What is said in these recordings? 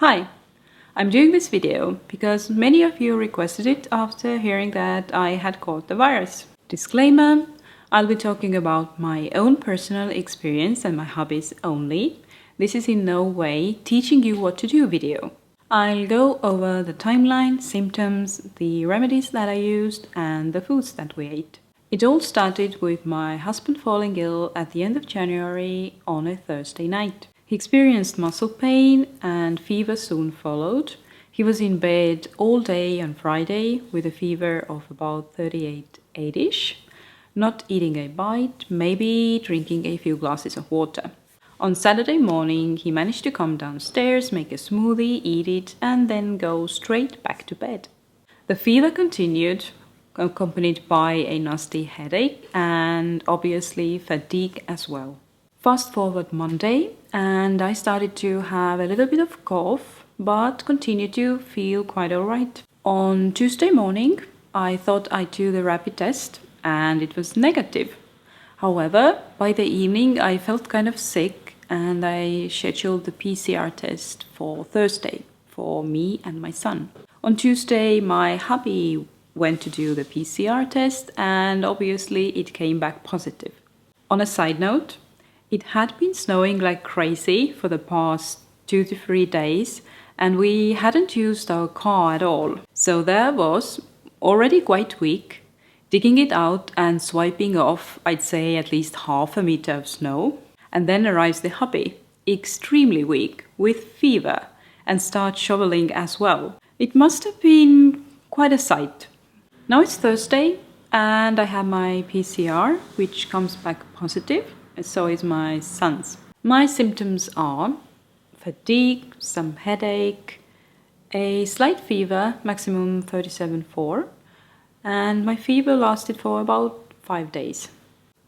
Hi, I'm doing this video because many of you requested it after hearing that I had caught the virus. Disclaimer, I'll be talking about my own personal experience and my hobbies only. This is in no way teaching you what to do video. I'll go over the timeline, symptoms, the remedies that I used and the foods that we ate. It all started with my husband falling ill at the end of January on a Thursday night. He experienced muscle pain and fever soon followed. He was in bed all day on Friday with a fever of about 38.8ish, not eating a bite, maybe drinking a few glasses of water. On Saturday morning, he managed to come downstairs, make a smoothie, eat it, and then go straight back to bed. The fever continued, accompanied by a nasty headache and obviously fatigue as well. Fast forward Monday, and I started to have a little bit of cough, but continued to feel quite alright. On Tuesday morning, I thought I'd do the rapid test, and it was negative. However, by the evening, I felt kind of sick, and I scheduled the PCR test for Thursday for me and my son. On Tuesday, my hubby went to do the PCR test, and obviously it came back positive. On a side note, it had been snowing like crazy for the past 2 to 3 days, and we hadn't used our car at all. So there was, already quite weak, digging it out and swiping off, I'd say at least half a meter of snow. And then arrives the hubby, extremely weak, with fever, and starts shoveling as well. It must have been quite a sight. Now it's Thursday, and I have my PCR, which comes back positive. So is my son's. My symptoms are fatigue, some headache, a slight fever, maximum 37.4, and my fever lasted for about 5 days.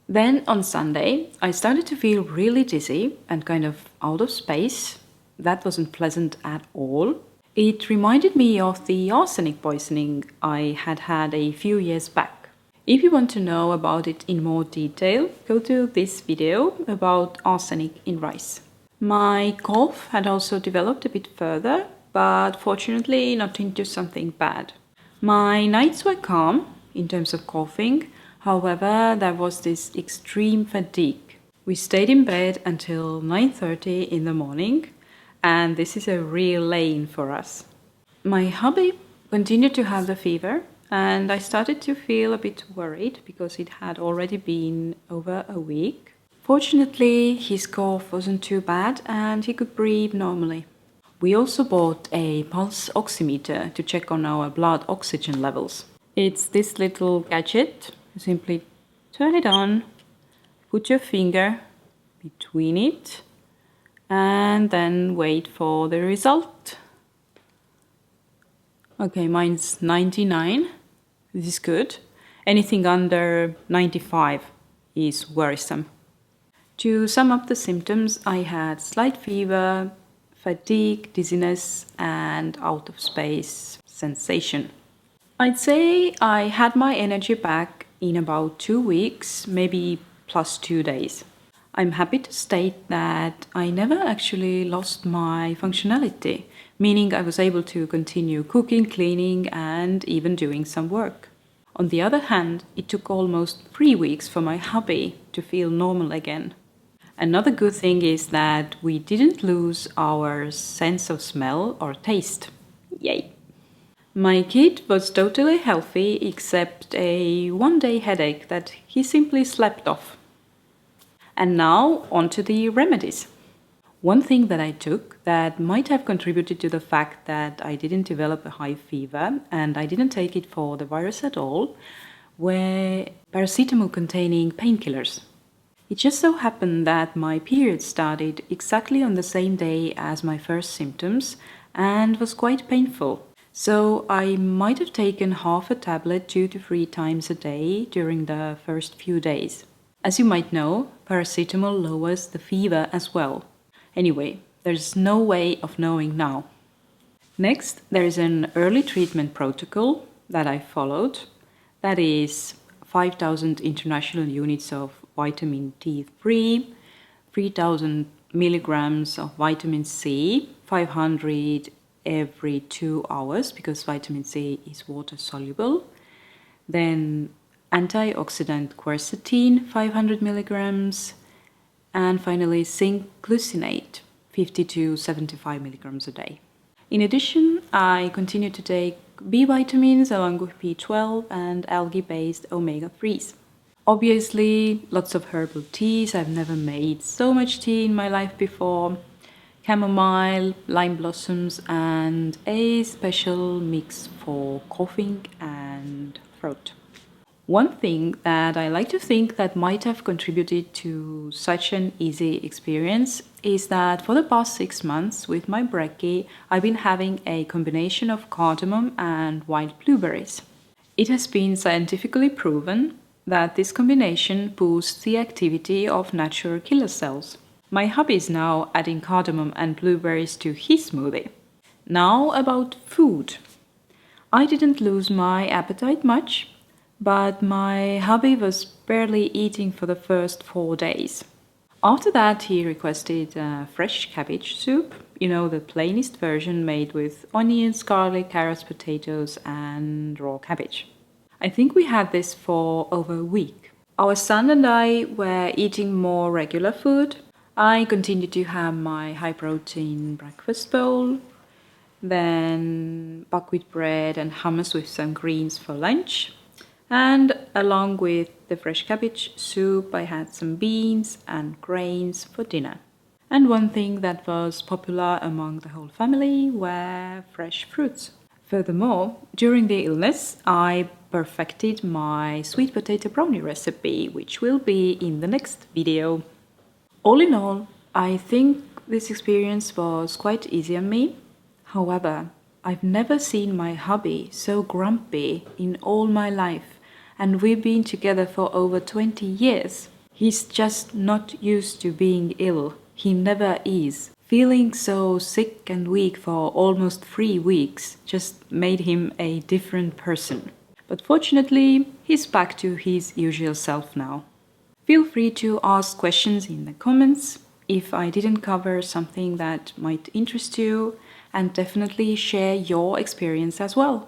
Then on Sunday, I started to feel really dizzy and kind of out of space. That wasn't pleasant at all. It reminded me of the arsenic poisoning I had had a few years back. If you want to know about it in more detail, go to this video about arsenic in rice. My cough had also developed a bit further, but fortunately not into something bad. My nights were calm in terms of coughing, however there was this extreme fatigue. We stayed in bed until 9:30 in the morning, and this is a real lane for us. My hubby continued to have the fever, and I started to feel a bit worried because it had already been over a week. Fortunately, his cough wasn't too bad and he could breathe normally. We also bought a pulse oximeter to check on our blood oxygen levels. It's this little gadget. You simply turn it on, put your finger between it, and then wait for the result. Okay, mine's 99. This is good. Anything under 95 is worrisome. To sum up the symptoms, I had slight fever, fatigue, dizziness, and out of space sensation. I'd say I had my energy back in about 2 weeks, maybe plus 2 days. I'm happy to state that I never actually lost my functionality, meaning I was able to continue cooking, cleaning, and even doing some work. On the other hand, it took almost 3 weeks for my hubby to feel normal again. Another good thing is that we didn't lose our sense of smell or taste. Yay! My kid was totally healthy except a 1-day headache that he simply slept off. And now on to the remedies. One thing that I took that might have contributed to the fact that I didn't develop a high fever and I didn't take it for the virus at all were paracetamol containing painkillers. It just so happened that my period started exactly on the same day as my first symptoms and was quite painful. So I might have taken half a tablet 2 to 3 times a day during the first few days. As you might know, paracetamol lowers the fever as well. Anyway, there's no way of knowing now. Next, there is an early treatment protocol that I followed. That is 5,000 international units of vitamin D3, 3,000 milligrams of vitamin C, 500 every 2 hours because vitamin C is water soluble. Then antioxidant quercetin 500 milligrams, and finally zinc glucinate 50 to 75 milligrams a day. In addition, I continue to take B vitamins along with B12 and algae-based omega-3s. Obviously, lots of herbal teas. I've never made so much tea in my life before. Chamomile, lime blossoms, and a special mix for coughing and throat. One thing that I like to think that might have contributed to such an easy experience is that for the past 6 months with my brekkie, I've been having a combination of cardamom and wild blueberries. It has been scientifically proven that this combination boosts the activity of natural killer cells. My hubby is now adding cardamom and blueberries to his smoothie. Now about food. I didn't lose my appetite much, but my hubby was barely eating for the first 4 days. After that, he requested fresh cabbage soup, the plainest version made with onions, garlic, carrots, potatoes, and raw cabbage. I think we had this for over a week. Our son and I were eating more regular food. I continued to have my high-protein breakfast bowl, then buckwheat bread and hummus with some greens for lunch. And along with the fresh cabbage soup, I had some beans and grains for dinner. And one thing that was popular among the whole family were fresh fruits. Furthermore, during the illness, I perfected my sweet potato brownie recipe, which will be in the next video. All in all, I think this experience was quite easy on me. However, I've never seen my hubby so grumpy in all my life, and we've been together for over 20 years. He's just not used to being ill. He never is. Feeling so sick and weak for almost 3 weeks just made him a different person. But fortunately, he's back to his usual self now. Feel free to ask questions in the comments if I didn't cover something that might interest you, and definitely share your experience as well.